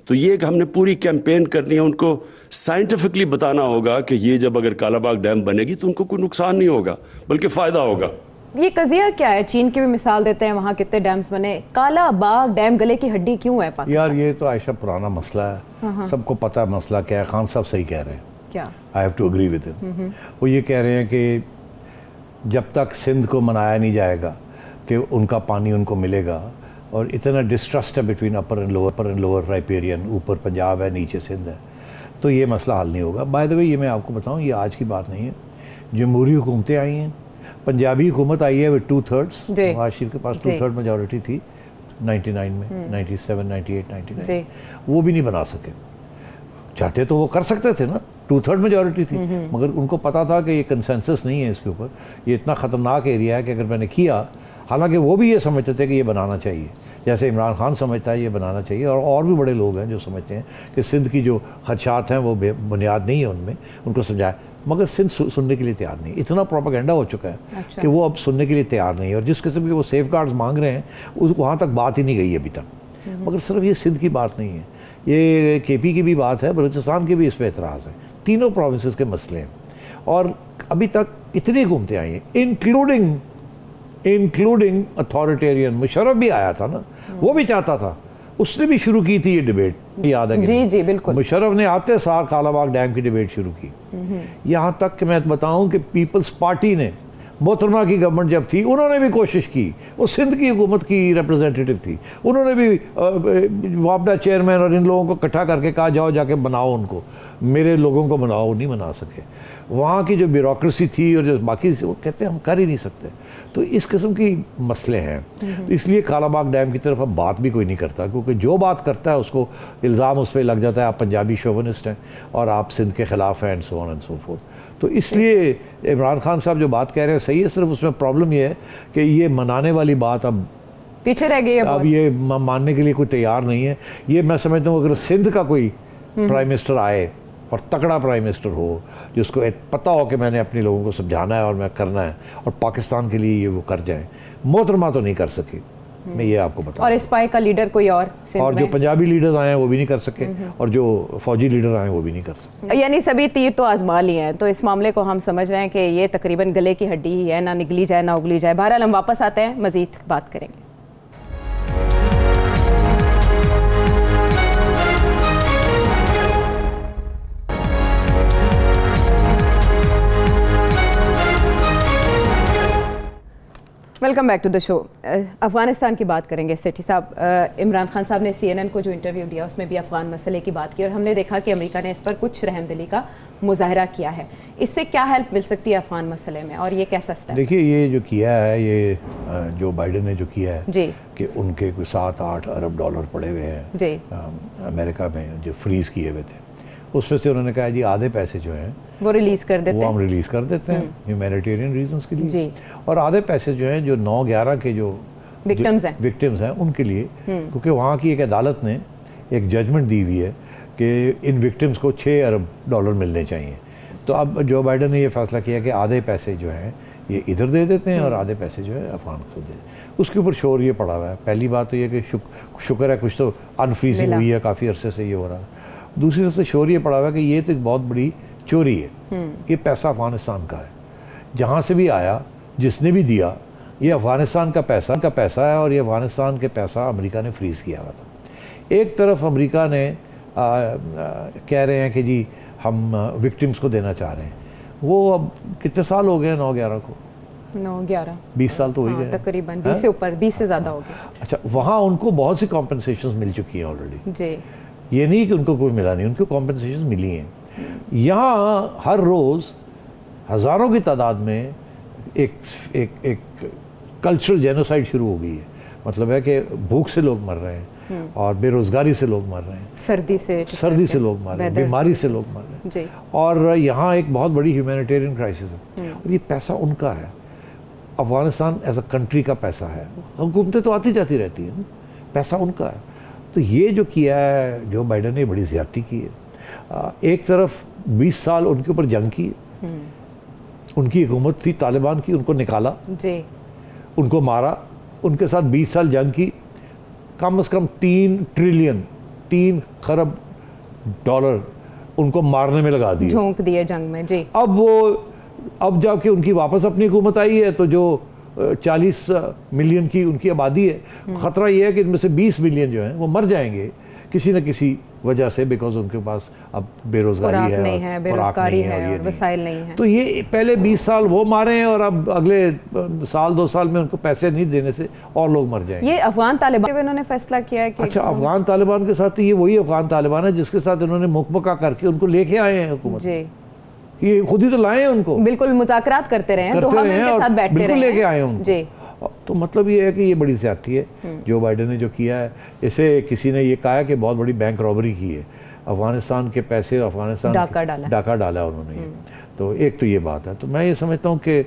तो ये हमने पूरी कैंपेन करनी है, उनको साइंटिफिकली बताना होगा कि ये जब अगर कालाबाग डैम बनेगी तो उनको कोई नुकसान नहीं होगा बल्कि फ़ायदा होगा। ये कज़िया क्या है? चीन की भी मिसाल देते हैं, वहाँ कितने डैम्स बने, कालाबाग डैम गले की हड्डी क्यों है पाकिस्तान? यार ये तो आयशा पुराना मसला है, सबको पता है मसला क्या है। खान साहब सही कह रहे हैं, क्या? I have to agree with him. वो ये कह रहे हैं कि जब तक सिंध को मनाया नहीं जाएगा कि उनका पानी उनको मिलेगा, और इतना डिस्ट्रस्ट है between upper and lower riparian, ऊपर पंजाब है नीचे सिंध है, तो ये मसला हल नहीं होगा। बाय द वे ये मैं आपको बताऊं, ये आज की बात नहीं है, जमहूरी हुकूमतें आई हैं, पंजाबी हुकूमत आई है विद 2/3, नवाज शरीफ के पास 2/3 मेजॉरिटी थी 99 में, 97, 98, 99, वो भी नहीं बना सके। चाहते तो वो कर सकते थे ना, 2/3 मेजॉरिटी थी, मगर उनको पता था कि ये कंसेंसस नहीं है इसके ऊपर, ये इतना ख़तरनाक एरिया है कि अगर मैंने किया, हालांकि वो भी ये समझते थे कि ये बनाना चाहिए, जैसे इमरान खान समझता है ये बनाना चाहिए, और भी बड़े लोग हैं जो समझते हैं कि सिंध की जो खदशात हैं वो बुनियाद नहीं है उनमें, उनको समझाए, मगर सिंध सुनने के लिए तैयार नहीं। इतना प्रोपेगेंडा हो चुका है अच्छा। कि वो अब सुनने के लिए तैयार नहीं है, और जिस किस्म के वो सेफ गार्ड्स मांग रहे हैं उस वहाँ तक बात ही नहीं गई अभी तक। मगर सिर्फ ये सिंध की बात नहीं है, ये KP की भी बात है, बलूचिस्तान के भी इस पर एतराज़ है, तीनों प्रोविंसेस के मसले हैं, और अभी तक इतनी हुकूमतें आई हैं, इंक्लूडिंग अथॉरिटेरियन। मुशर्रफ भी आया था ना, वो भी चाहता था, उसने भी शुरू की थी ये डिबेट, याद है? जी जी बिल्कुल। मुशर्रफ ने आते सार कालाबाग डैम की डिबेट शुरू की, यहाँ तक कि मैं बताऊं कि पीपल्स पार्टी ने, मोहतरमा की गवर्नमेंट जब थी, उन्होंने भी कोशिश की, वो सिंध की हुकूमत की रिप्रेजेंटेटिव थी, उन्होंने भी वापडा चेयरमैन और इन लोगों को इकट्ठा करके कहा जाओ जाके बनाओ उनको, मेरे लोगों को बनाओ, नहीं बना सके। वहाँ की जो ब्यूरोक्रेसी थी और जो बाकी वो कहते हैं हम कर ही नहीं सकते। तो इस किस्म की मसले हैं, तो इसलिए कालाबाग डैम की तरफ अब बात भी कोई नहीं करता, क्योंकि जो बात करता है उसको इल्ज़ाम उस पर लग जाता है आप पंजाबी शोविनिस्ट हैं और आप सिंध के ख़िलाफ़ हैं, and so on and so fourth. तो इसलिए इमरान खान साहब जो बात कह रहे हैं सही है, सिर्फ उसमें प्रॉब्लम ये है कि ये मनाने वाली बात अब पीछे रह गई है, अब ये मानने के लिए कोई तैयार नहीं है। ये मैं समझता हूँ अगर सिंध का कोई प्राइम मिनिस्टर आए और तगड़ा प्राइम मिनिस्टर हो, जिसको पता हो कि मैंने अपने लोगों को समझाना है और मैं करना है, और पाकिस्तान के लिए ये वो कर जाए, मोहतरमा तो नहीं कर सकी, मैं ये आपको बताऊं। और स्पाई का लीडर कोई और जो पंजाबी लीडर्स आए हैं वो भी नहीं कर सके, और जो फौजी लीडर आए हैं वो भी नहीं कर सके। यानी सभी तीर तो आजमा लिए हैं, तो इस मामले को हम समझ रहे हैं कि ये तकरीबन गले की हड्डी ही है, ना निगली जाए ना उगली जाए। बहरहाल हम वापस आते हैं, मजीद बात करेंगे। Welcome back to the show. Afghanistan की बात करेंगे सेठी साहब। इमरान खान साहब ने CNN को जो इंटरव्यू दिया उसमें भी अफ़गान मसले की बात की, और हमने देखा कि अमेरिका ने इस पर कुछ रहमदिली का मुजाहरा किया है। इससे क्या हेल्प मिल सकती है अफ़गान मसले में, और ये कैसा स्टेप? देखिए, ये जो किया है, ये जो बाइडन ने जो किया है जी, कि उनके कोई 7-8 अरब डॉलर पड़े हुए हैं जी अमेरिका में जो फ्रीज़ किए हुए थे, उसमें से उन्होंने कहा जी आधे पैसे जो हैं वो रिलीज कर देते हैं, वो हम रिलीज़ कर देते हैं ह्यूमैनिटेरियन रीजंस के लिए जी, और आधे पैसे जो हैं जो 9/11 के जो विक्टिम्स हैं उनके लिए, क्योंकि वहाँ की एक अदालत ने एक जजमेंट दी हुई है कि इन विक्टिम्स को 6 अरब डॉलर मिलने चाहिए। तो अब जो बाइडन ने ये फैसला किया कि आधे पैसे जो हैं ये इधर दे देते हैं और आधे पैसे जो है अफगान को दे। उसके ऊपर शोर ये पड़ा हुआ है। पहली बात तो ये कि शुक्र है कुछ तो अनफ्रीजिंग हुई है, काफ़ी अरसे से ये हो रहा है। दूसरी तरफ से शोर ये पड़ा हुआ है कि ये तो एक बहुत बड़ी चोरी है, ये पैसा अफगानिस्तान का है, जहाँ से भी आया जिसने भी दिया ये अफगानिस्तान का पैसा है और ये अफगानिस्तान के पैसा अमेरिका ने फ्रीज़ किया हुआ था। एक तरफ अमेरिका ने कह रहे हैं कि जी हम विक्टिम्स को देना चाह रहे हैं, वो अब कितने साल हो गए 9/11 को? 9/11 20 साल तो हो ही गए तकरीबन, 20 से ऊपर, 20 से ज़्यादा हो गया। अच्छा, वहाँ उनको बहुत सी कॉम्पनसेशन मिल चुकी हैं ऑलरेडी जी, ये नहीं कि उनको कोई मिला नहीं, उनको कॉम्पनसेशन मिली हैं। यहाँ हर रोज़ हज़ारों की तादाद में एक कल्चरल जेनोसाइड शुरू हो गई है। मतलब है कि भूख से लोग मर रहे हैं और बेरोज़गारी से लोग मर रहे हैं, सर्दी से लोग मर रहे हैं, बीमारी से लोग मर रहे हैं जी। और यहाँ एक बहुत बड़ी ह्यूमैनिटेरियन क्राइसिस है और ये पैसा उनका है। अफ़गानिस्तान एज अ कंट्री का पैसा है, हुकूमतें तो आती जाती रहती हैं, पैसा उनका है। तो ये जो किया है जो बाइडन ने बड़ी ज़्यादती की है। एक तरफ 20 साल उनके ऊपर जंग की, उनकी हुकूमत थी तालिबान की, उनको निकाला जी, उनको मारा, उनके साथ 20 साल जंग की, कम से कम 3 ट्रिलियन 3 खरब डॉलर उनको मारने में लगा दिए, झोंक दिए जंग में जी। अब जाके उनकी वापस अपनी हुकूमत आई है तो जो 40 मिलियन की उनकी आबादी है, ख़तरा ये है कि इनमें से 20 मिलियन जो हैं वो मर जाएंगे किसी न किसी वजह से, बिकॉज उनके पास अब बेरोजगारी है, नहीं है, बेरोजगारी है और वसाइल नहीं है। तो ये पहले 20 साल वो मारे हैं और अब अगले साल 2 साल में उनको पैसे नहीं देने से और लोग मर जाएंगे। ये अफगान तालिबान के इन्होंने फैसला किया है कि अच्छा, अफगान तालिबान के साथ ये वही अफगान तालिबान है जिसके साथ इन्होंने मुकबका करके उनको लेके आए हैं हुकूमत। जी, ये खुद ही तो लाए हैं उनको, बिल्कुल मुज़ाकरात करते रहे हैं, दोहा में उनके साथ बैठते रहे हैं, लेके आए हैं उनको। जी, तो मतलब ये है कि ये बड़ी ज्यादती है जो बाइडेन ने जो किया है। इसे किसी ने ये कहा है कि बहुत बड़ी बैंक रॉबरी की है, अफगानिस्तान के पैसे, अफगानिस्तान डाका डाला उन्होंने। तो एक तो ये बात है। तो मैं ये समझता हूँ कि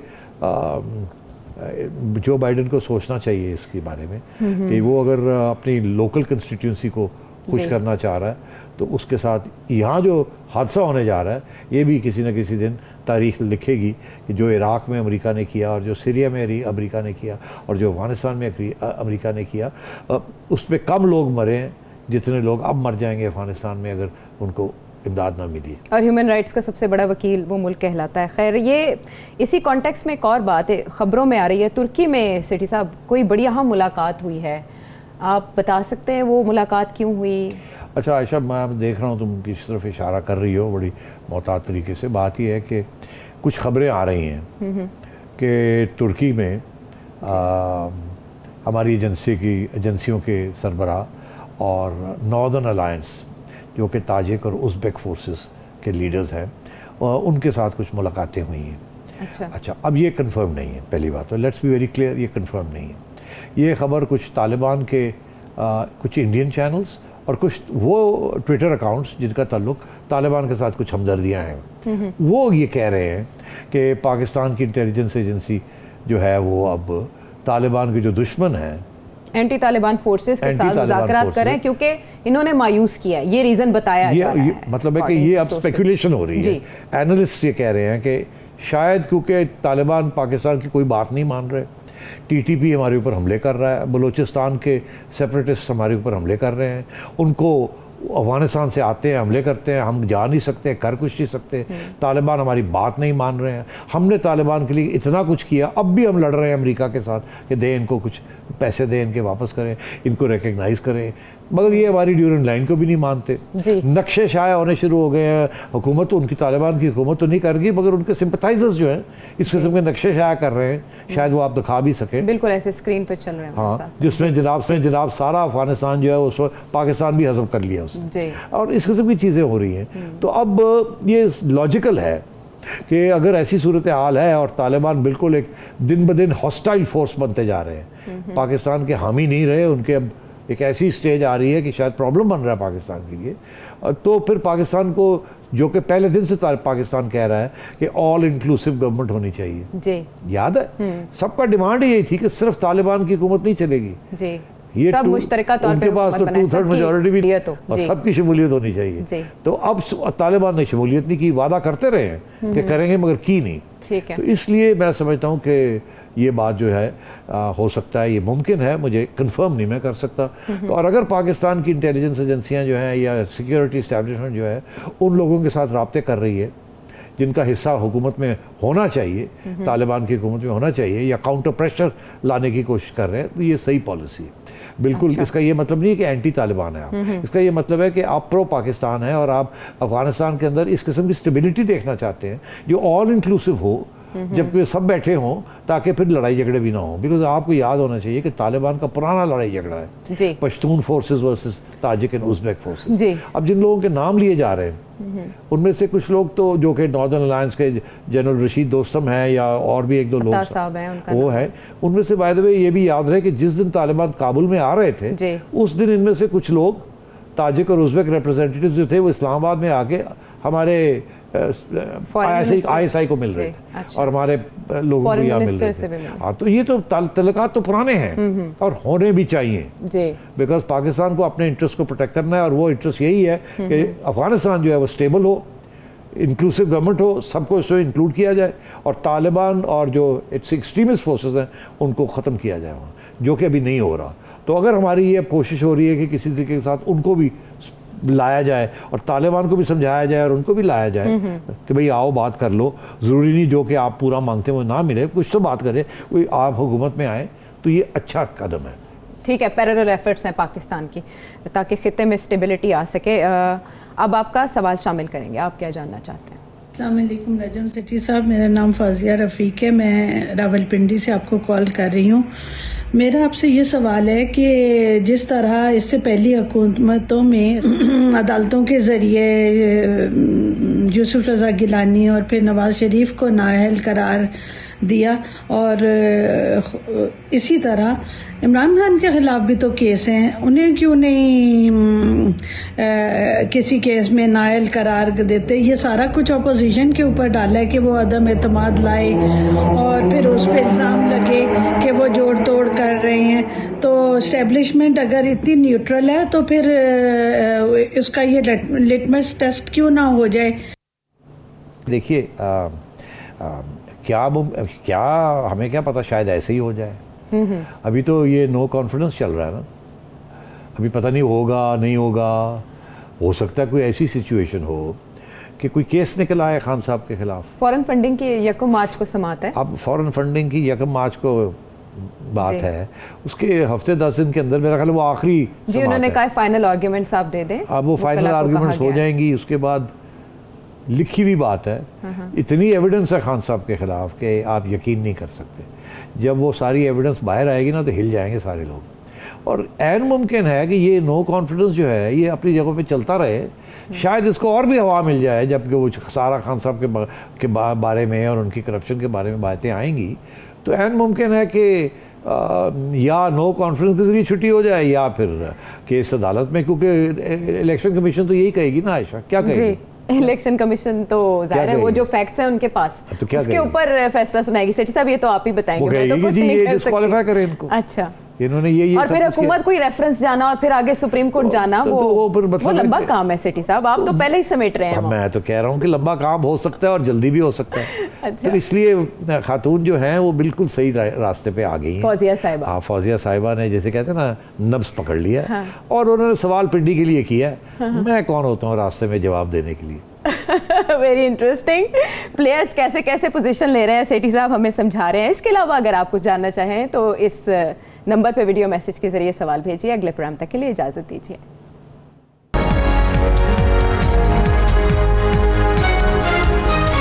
जो बाइडेन को सोचना चाहिए इसके बारे में कि वो अगर अपनी लोकल कंस्टिट्यूंसी को खुश करना चाह रहा है तो उसके साथ यहाँ जो हादसा होने जा रहा है ये भी किसी न किसी दिन तारीख लिखेगी कि जो इराक़ में अमेरिका ने किया और जो सीरिया में अमेरिका ने किया और जो अफ़गानिस्तान में अमेरिका ने किया, उस पर कम लोग मरे हैं जितने लोग अब मर जाएंगे अफ़गानिस्तान में अगर उनको इमदाद ना मिली। और ह्यूमन राइट्स का सबसे बड़ा वकील वो मुल्क कहलाता है। खैर, ये इसी कॉन्टेक्स्ट में एक और बात है, ख़बरों में आ रही है तुर्की में सेठी साहब कोई बड़ी अहम मुलाकात हुई है, आप बता सकते हैं वो मुलाकात क्यों हुई? अच्छा आयशा, मैं देख रहा हूँ तुम किस तरफ इशारा कर रही हो बड़ी मोहतात तरीके से। बात यह है कि कुछ खबरें आ रही हैं कि तुर्की में हमारी एजेंसियों के सरबराह और नॉर्दर्न अलायंस जो कि ताजिक और उज़्बेक फोर्सेस के लीडर्स हैं उनके साथ कुछ मुलाकातें हुई हैं। अच्छा, अब ये कंफर्म नहीं है, पहली बात तो लेट्स बी वेरी क्लियर, ये कंफर्म नहीं है। ये खबर कुछ तालिबान के कुछ इंडियन चैनल्स और कुछ वो ट्विटर अकाउंट्स जिनका ताल्लुक तालिबान के साथ कुछ हमदर्दियाँ हैं, वो ये कह रहे हैं कि पाकिस्तान की इंटेलिजेंस एजेंसी जो है वो अब तालिबान के जो दुश्मन हैं एंटी तालिबान फोर्सेस के साथ मुज़ाकरात करें क्योंकि इन्होंने मायूस किया, ये रीज़न बताया जा रहा है। मतलब है कि ये अब स्पेकुलेशन हो रही है। एनालिस्ट ये कह रहे हैं कि शायद क्योंकि तालिबान पाकिस्तान की कोई बात नहीं मान रहे, टीटीपी हमारे ऊपर हमले कर रहा है, बलूचिस्तान के सेपरेटिस्ट हमारे ऊपर हमले कर रहे हैं, उनको अफ़गानिस्तान से आते हैं हमले करते हैं, हम जा नहीं सकते, कर कुछ नहीं सकते, तालिबान हमारी बात नहीं मान रहे हैं, हमने तालिबान के लिए इतना कुछ किया, अब भी हम लड़ रहे हैं अमेरिका के साथ कि दें इनको कुछ पैसे दें, इनके वापस करें, इनको रिकग्नाइज करें, मगर ये हमारी ड्यूरेंट लाइन को भी नहीं मानते। नक्शे शाया होने शुरू हो गए हैं। हुकूमत तो उनकी तालिबान की हुकूमत तो नहीं करेगी मगर उनके सिंपथाइजर्स जो हैं इस किस्म के नक्शे शाया कर रहे हैं, शायद वो आप दिखा भी सकें। बिल्कुल ऐसे स्क्रीन पर चल रहे हैं। हाँ, जिसमें जनाब सारा अफगानिस्तान जो है उसको पाकिस्तान भी हज़म कर लिया उसने, और इस किस्म की चीज़ें हो रही हैं। तो अब ये लॉजिकल है कि अगर ऐसी सूरत हाल है और तालिबान बिल्कुल एक दिन ब दिन हॉस्टाइल फोर्स बनते जा रहे हैं, पाकिस्तान के हामी नहीं रहे, उनके अब एक ऐसी स्टेज आ रही है कि शायद प्रॉब्लम बन रहा है पाकिस्तान के लिए, तो फिर पाकिस्तान को, जो कि पहले दिन से पाकिस्तान कह रहा है कि ऑल इंक्लूसिव गवर्नमेंट होनी चाहिए जी, याद है सबका डिमांड यही थी कि सिर्फ तालिबान की हुकूमत नहीं चलेगी जी, ये सब मुश्तरका तौर पे उनके पास तो 2/3 मेजॉरिटी भी और सबकी शमूलियत होनी चाहिए। तो अब तालिबान ने शमूलियत नहीं की, वादा करते रहे हैं कि करेंगे मगर की नहीं। तो इसलिए मैं समझता हूँ कि ये बात जो है हो सकता है, ये मुमकिन है, मुझे कंफर्म नहीं मैं कर सकता। तो और अगर पाकिस्तान की इंटेलिजेंस एजेंसियां जो हैं या सिक्योरिटी इस्टेब्लिशमेंट जो है उन लोगों के साथ राब्ते कर रही है जिनका हिस्सा हुकूमत में होना चाहिए, तालिबान की हुकूमत में होना चाहिए, या काउंटर प्रेशर लाने की कोशिश कर रहे हैं, तो ये सही पॉलिसी है बिल्कुल। इसका ये मतलब नहीं कि एंटी तालिबान है आप, इसका ये मतलब है कि आप प्रो पाकिस्तान है और आप अफगानिस्तान के अंदर इस किस्म की स्टेबिलिटी देखना चाहते हैं जो ऑल इंक्लूसिव हो, जब सब बैठे हों ताकि फिर लड़ाई झगड़े भी ना हो। बिकॉज आपको याद होना चाहिए कि तालिबान का पुराना लड़ाई झगड़ा है, Pashtun forces versus Tajik and Uzbek forces. अब जिन लोगों के नाम लिए जा रहे हैं उनमें से कुछ लोग तो जो कि नॉर्दर्न अलायंस के जनरल रशीद दोस्तम हैं या और भी 1-2 लोग वो है, उनमें से बाय द वे ये भी याद रहे कि जिस दिन तालिबान काबुल में आ रहे थे उस दिन इनमें से कुछ लोग ताजिक और उज़्बेक रिप्रेजेंटेटिव जो थे वो इस्लामाबाद में आके हमारे ISI को मिल रहे थे और हमारे लोगों को यहाँ मिल रहे थे। हाँ, तो ये तो तल्लुकात तो पुराने हैं और होने भी चाहिए, बिकॉज पाकिस्तान को अपने इंटरेस्ट को प्रोटेक्ट करना है और वो इंटरेस्ट यही है कि अफगानिस्तान जो है वो स्टेबल हो, इंक्लूसिव गवर्नमेंट हो, सबको इसमें इंक्लूड किया जाए और तालिबान और जो एक्सट्रीमिस्ट फोर्सेस हैं उनको ख़त्म किया जाए वहाँ, जो कि अभी नहीं हो रहा। तो अगर हमारी ये कोशिश हो रही है कि किसी तरीके के साथ उनको भी लाया जाए और तालिबान को भी समझाया जाए और उनको भी लाया जाए कि भाई आओ बात कर लो, ज़रूरी नहीं जो कि आप पूरा मांगते हो ना मिले, कुछ तो बात करें, कोई आप हुकूमत में आए, तो ये अच्छा कदम है। ठीक है, पैरेलल एफर्ट्स हैं पाकिस्तान की ताकि खित्ते में स्टेबिलिटी आ सके। अब आपका सवाल शामिल करेंगे, आप क्या जानना चाहते हैं? अस्सलाम वालेकुम नजम सेठी साहब, मेरा नाम फाजिया रफ़ीक है, मैं रावलपिंडी से आपको कॉल कर रही हूँ। मेरा आपसे ये सवाल है कि जिस तरह इससे पहली हुकूमतों में अदालतों के ज़रिए यूसुफ रज़ा गिलानी और फिर नवाज शरीफ को नाअहल करार दिया, और इसी तरह इमरान खान के ख़िलाफ़ भी तो केस हैं, उन्हें क्यों नहीं किसी केस में नाअहल करार देते? ये सारा कुछ अपोजिशन के ऊपर डाला है कि वो अदम एतमाद लाए और फिर उस पर इल्ज़ाम लगे कि वो जोड़ तोड़ कर रहे हैं। तो इस्टेब्लिशमेंट अगर इतनी न्यूट्रल है तो फिर इसका ये लिटमस टेस्ट क्यों ना हो जाए? देखिए क्या हमें क्या पता, शायद ऐसे ही हो जाए। अभी तो ये नो कॉन्फिडेंस चल रहा है ना, अभी पता नहीं होगा नहीं होगा। हो सकता है कोई ऐसी सिचुएशन हो कि कोई केस निकल आए खान साहब के खिलाफ। फॉरेन फंडिंग की 1 मार्च को समात है। अब फॉरेन फंडिंग की 1 मार्च को बात है, उसके हफ्ते 10 दिन के अंदर मेरा ख्याल वो आखिरी जी, उन्होंने कहा फाइनल आर्ग्यूमेंट्स आप दे दें। अब वो फाइनल आर्ग्यूमेंट्स हो जाएंगी, उसके बाद लिखी हुई बात है। इतनी एविडेंस है खान साहब के खिलाफ कि आप यकीन नहीं कर सकते। जब वो सारी एविडेंस बाहर आएगी ना तो हिल जाएंगे सारे लोग। और ऐन मुमकिन है कि ये नो कॉन्फिडेंस जो है ये अपनी जगह पे चलता रहे, शायद इसको और भी हवा मिल जाए। जबकि वो सारा खान साहब के बारे में और उनकी करप्शन के बारे में बातें आएंगी तो ऐन मुमकिन है कि या नो कॉन्फ्रेंस के जरिए छुट्टी हो जाए या फिर केस अदालत में, क्योंकि इलेक्शन कमीशन तो यही कहेगी ना। आयशा क्या कहेगी? इलेक्शन कमिशन तो जाहिर है वो जो फैक्ट्स हैं उनके पास, तो उसके ऊपर फैसला सुनाएगी। सेठी साहब ये तो आप ही बताएंगे, मैं तो कुछ नहीं कर सकती। करें इनको। अच्छा, इन्होंने ये और फिर हुकूमत कोई रेफरेंस जाना और फिर आगे सुप्रीम कोर्ट जाना, वो लंबा काम है सेठी साहब। आप तो पहले ही समेट रहे हैं। मैं तो कह रहा हूँ कि लंबा काम हो सकता है और जल्दी भी हो सकता है। अच्छा। तो इसलिए खातून जो हैं वो बिल्कुल सही रास्ते पे आ गई हैं। फौजिया साहिबा, हाँ, फौजिया साहिबा ने जैसे कहते हैं ना नब्ज पकड़ लिया। हाँ। और उन्होंने सवाल पिंडी के लिए किया। हाँ। मैं कौन होता हूँ रास्ते में जवाब देने के लिए? Very interesting. प्लेयर्स कैसे कैसे पोजीशन ले रहे हैं सेठी साहब हमें समझा रहे हैं। इसके अलावा अगर आप कुछ जानना चाहें तो इस नंबर पे वीडियो मैसेज के जरिए सवाल भेजिए। अगले प्रोग्राम तक के लिए इजाज़त दीजिए।